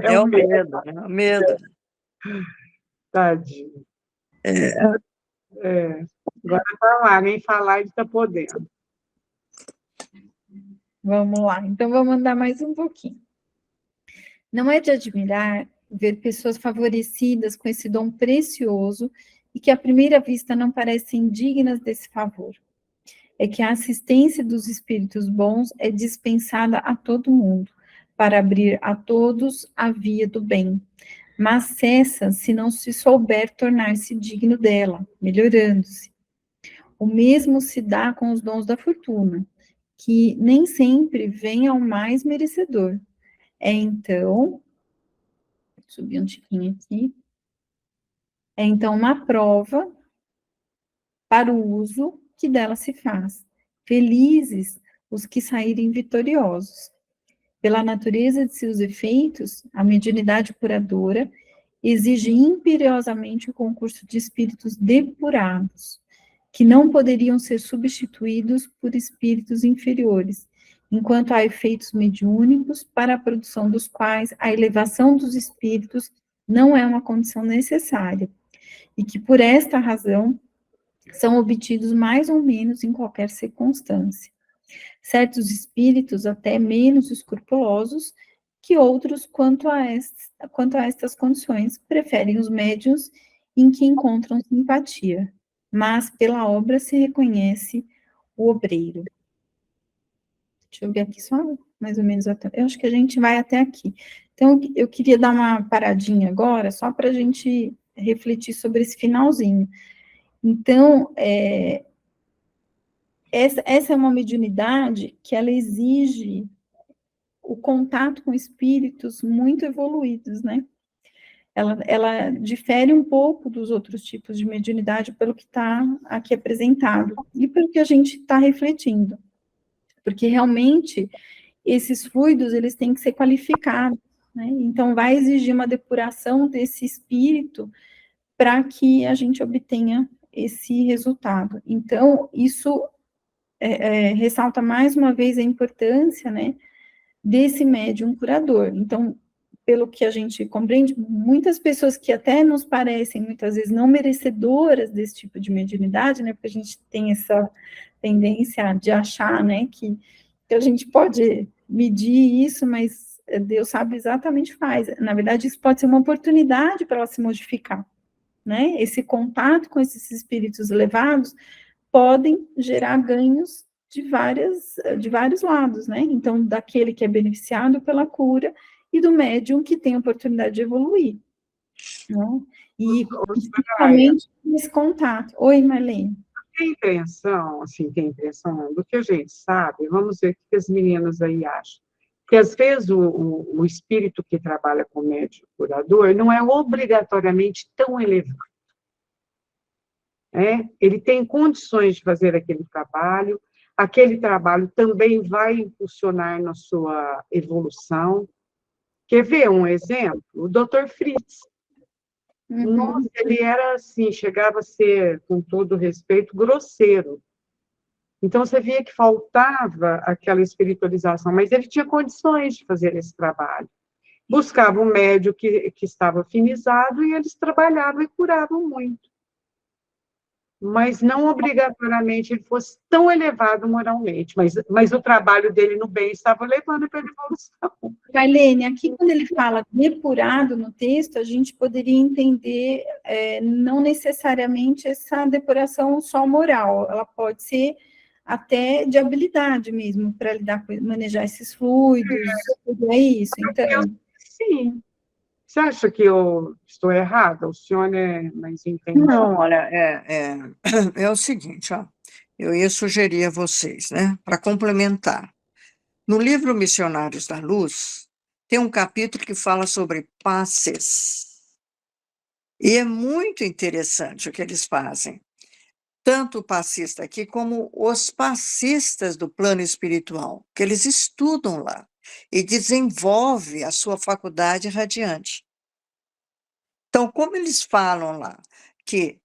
É o medo, é o medo. Tadinho. Agora está lá, nem falar ele está podendo. Vamos lá, então vamos andar mais um pouquinho. Não é de admirar ver pessoas favorecidas com esse dom precioso e que à primeira vista não parecem dignas desse favor. É que a assistência dos espíritos bons é dispensada a todo mundo, para abrir a todos a via do bem, mas cessa se não se souber tornar-se digno dela, melhorando-se. O mesmo se dá com os dons da fortuna, que nem sempre vêm ao mais merecedor. É então, subir um tiquinho aqui, é então uma prova para o uso que dela se faz. Felizes os que saírem vitoriosos. Pela natureza de seus efeitos, a mediunidade curadora exige imperiosamente o concurso de espíritos depurados, que não poderiam ser substituídos por espíritos inferiores, enquanto há efeitos mediúnicos para a produção dos quais a elevação dos espíritos não é uma condição necessária, e que por esta razão são obtidos mais ou menos em qualquer circunstância. Certos espíritos, até menos escrupulosos que outros quanto a estas condições, preferem os médiuns em que encontram simpatia, mas pela obra se reconhece o obreiro. Deixa eu ver aqui só mais ou menos até. Eu acho que a gente vai até aqui. Então, eu queria dar uma paradinha agora, só para a gente refletir sobre esse finalzinho. Então, essa é uma mediunidade que ela exige o contato com espíritos muito evoluídos, né? Ela difere um pouco dos outros tipos de mediunidade pelo que está aqui apresentado e pelo que a gente está refletindo. Porque realmente esses fluidos, eles têm que ser qualificados, né? Então vai exigir uma depuração desse espírito para que a gente obtenha esse resultado. Então, isso ressalta mais uma vez a importância, né, desse médium curador. Então, pelo que a gente compreende, muitas pessoas que até nos parecem, muitas vezes, não merecedoras desse tipo de mediunidade, né, porque a gente tem essa tendência de achar, né, que a gente pode medir isso, mas Deus sabe exatamente o que faz. Na verdade, isso pode ser uma oportunidade para ela se modificar, né? Esse contato com esses espíritos elevados podem gerar ganhos de vários lados, né? Então, daquele que é beneficiado pela cura e do médium que tem a oportunidade de evoluir, né? E principalmente nesse contato. Oi, Marlene. Tem impressão, assim, tem impressão do que a gente sabe, vamos ver o que as meninas aí acham, que às vezes o espírito que trabalha com médium curador não é obrigatoriamente tão elevado. Ele tem condições de fazer aquele trabalho também vai impulsionar na sua evolução. Quer ver um exemplo? O Dr. Fritz. Nossa, ele era assim, chegava a ser, com todo respeito, grosseiro. Então, você via que faltava aquela espiritualização, mas ele tinha condições de fazer esse trabalho. Buscava um médium que estava afinizado e eles trabalhavam e curavam muito. Mas não obrigatoriamente ele fosse tão elevado moralmente, mas o trabalho dele no bem estava levando para a evolução. Marlene, aqui quando ele fala depurado no texto, a gente poderia entender não necessariamente essa depuração só moral, ela pode ser até de habilidade mesmo, para lidar com, manejar esses fluidos, é isso, então... Sim. Você acha que eu estou errada? O senhor é mais entendido? Não, olha, é o seguinte, ó, eu ia sugerir a vocês, né, para complementar. No livro Missionários da Luz, tem um capítulo que fala sobre passes. E é muito interessante o que eles fazem. Tanto o passista aqui, como os passistas do plano espiritual, que eles estudam lá e desenvolvem a sua faculdade radiante. Então, como eles falam lá, que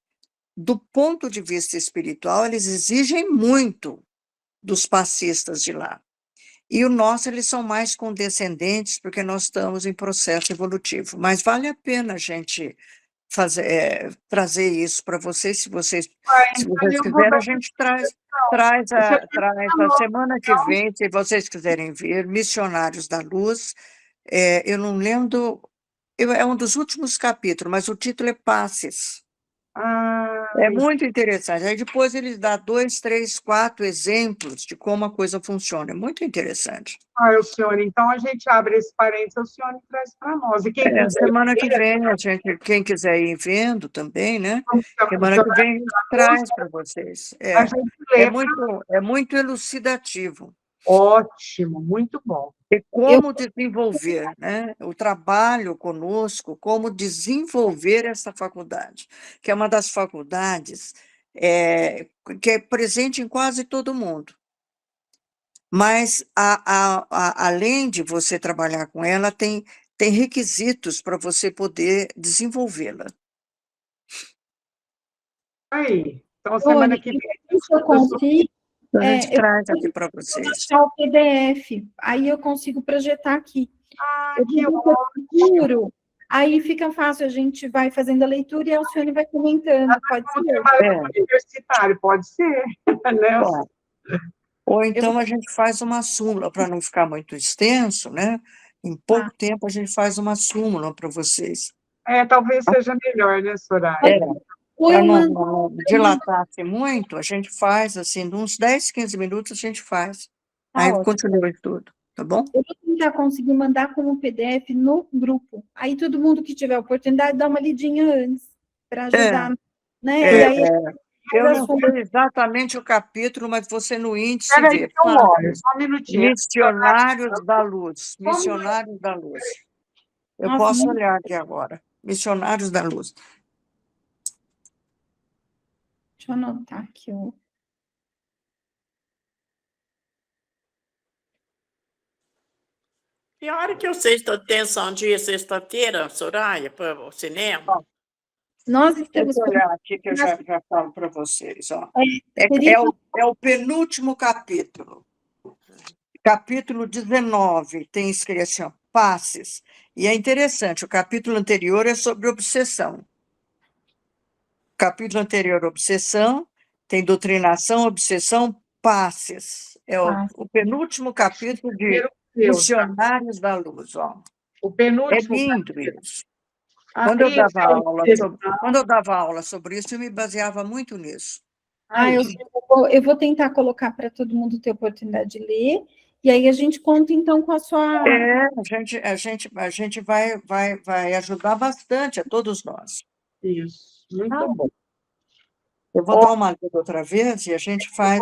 do ponto de vista espiritual, eles exigem muito dos passistas de lá. E o nosso, eles são mais condescendentes, porque nós estamos em processo evolutivo. Mas vale a pena a gente trazer isso para vocês, se vocês quiserem, a gente traz a semana que vem, se vocês quiserem ver, Missionários da Luz. Eu não lembro, é um dos últimos capítulos, mas o título é Passes. É muito interessante. Aí depois ele dá 2, 3, 4 exemplos de como a coisa funciona. É muito interessante. O senhor, então a gente abre esse parênteses, o senhor traz para nós. E semana que vem, quem quiser ir vendo também, né? Semana que vem a gente traz para vocês. É muito elucidativo. Ótimo, muito bom. E como desenvolver, né? O trabalho conosco, como desenvolver essa faculdade, que é uma das faculdades que é presente em quase todo mundo. Mas, além de você trabalhar com ela, tem requisitos para você poder desenvolvê-la. Aí, então, semana que vem... Se eu consigo, a gente traz aqui para vocês. Achar o PDF, aí eu consigo projetar aqui. Que ótimo! Aí fica fácil, a gente vai fazendo a leitura e a Alcione vai comentando, pode ser? Universitário, pode ser, né? Bom. Ou então a gente faz uma súmula, para não ficar muito extenso, né? Em pouco tempo a gente faz uma súmula para vocês. Talvez seja melhor, né, Soraya? Para não dilatar-se muito, a gente faz, assim, de uns 10, 15 minutos a gente faz. Aí continua o estudo, tá bom? Eu vou tentar conseguir mandar como PDF no grupo. Aí todo mundo que tiver oportunidade dá uma lidinha antes, para ajudar, né? E aí Eu não sei exatamente o capítulo, mas você no índice Espera aí, vê. que eu olho, só um minutinho. Missionários da Luz. Missionários da Luz. Eu Nossa, posso muito- olhar aqui agora. Missionários da Luz. Deixa eu anotar aqui. E a hora que vocês têm dia sexta-feira, Soraya, para o cinema? Nós Deixa estamos... eu olhar aqui que eu já falo para vocês. Ó. seria- É o penúltimo capítulo. Capítulo 19, tem escrito assim, ó, passes. E é interessante, o capítulo anterior é sobre obsessão. O capítulo anterior, obsessão, tem doutrinação, obsessão, passes. É o penúltimo capítulo de Missionários da Luz. Ó. O É penúltimo. lindo isso. Ah, Quando eu isso, dava aula sobre isso, eu me baseava muito nisso. eu vou tentar colocar para todo mundo ter oportunidade de ler, e aí a gente conta, então, com a sua... A gente vai ajudar bastante a todos nós. Isso, muito bom. Eu vou dar uma lida outra vez e a gente faz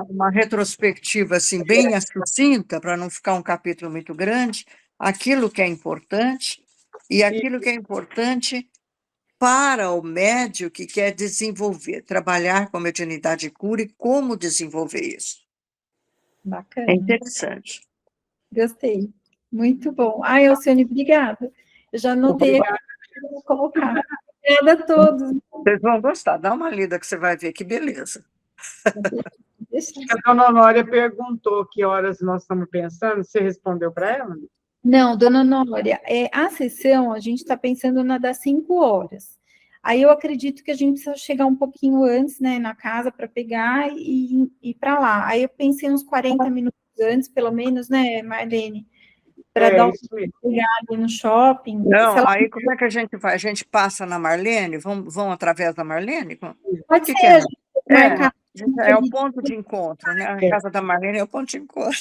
uma retrospectiva assim, bem sucinta, para não ficar um capítulo muito grande, aquilo que é importante, e aquilo que é importante para o médium que quer desenvolver, trabalhar com mediunidade e cura e como desenvolver isso. Bacana. É interessante. Gostei. Muito bom. Alcione, obrigada. Eu já anotei aqui que eu vou colocar. Obrigada a todos. Vocês vão gostar. Dá uma lida que você vai ver que beleza. A dona Honória perguntou que horas nós estamos pensando. Você respondeu para ela? Não, dona Nória, a sessão, a gente está pensando na das 5 horas. Aí eu acredito que a gente precisa chegar um pouquinho antes, né, na casa para pegar e ir para lá. Aí eu pensei uns 40 minutos antes, pelo menos, né, Marlene? Para dar uma olhada no shopping. Não, aí como é que a gente vai? A gente passa na Marlene? Vão através da Marlene? Pode ser, é? a gente marcar. É o ponto de encontro, né? A casa da Marlene é o ponto de encontro.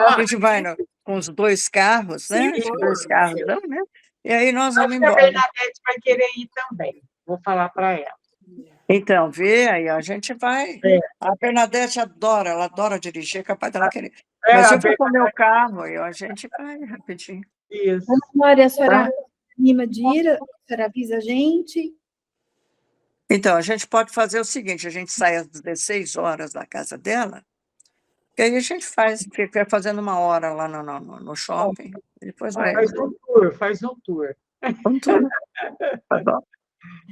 A gente vai com os 2 carros, né? Os 2 carros, né? E aí nós vamos embora. A Bernadette vai querer ir também. Vou falar para ela. Então, vê, aí a gente vai. A Bernadette adora, ela adora dirigir, é capaz dela querer. Mas eu vou com o meu carro e a gente vai rapidinho. Isso. Dona Nória, a senhora anima de ir? A senhora avisa a gente? Então, a gente pode fazer o seguinte, a gente sai às 16 horas da casa dela, e aí a gente fica fazendo 1 hora lá no shopping, e depois vai. Faz um tour. Um tour. Tá bom.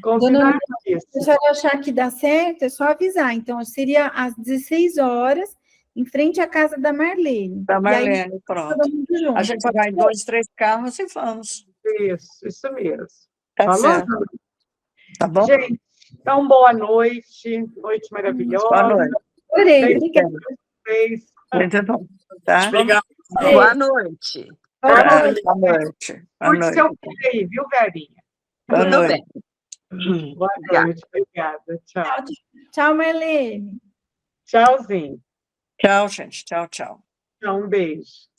Dona, se a senhora achar que dá certo, é só avisar. Então, seria às 16 horas, em frente à casa da Marlene. Da Marlene, aí, pronto. todo mundo junto. A gente vai em 2, 3 carros e vamos. Isso mesmo. Tá Falou? certo. Tá bom? Gente, então, boa noite. Noite maravilhosa. Boa noite. Adorei, obrigada. Muito bom. Tá? Obrigada. Boa noite. Boa noite. Curte seu filho aí, viu, Verinha? Boa Tudo noite. bem. Boa noite, obrigada. Tchau. Tchau, Marlene. Tchauzinho. Tchau, gente. Tchau, tchau. Tchau, um beijo.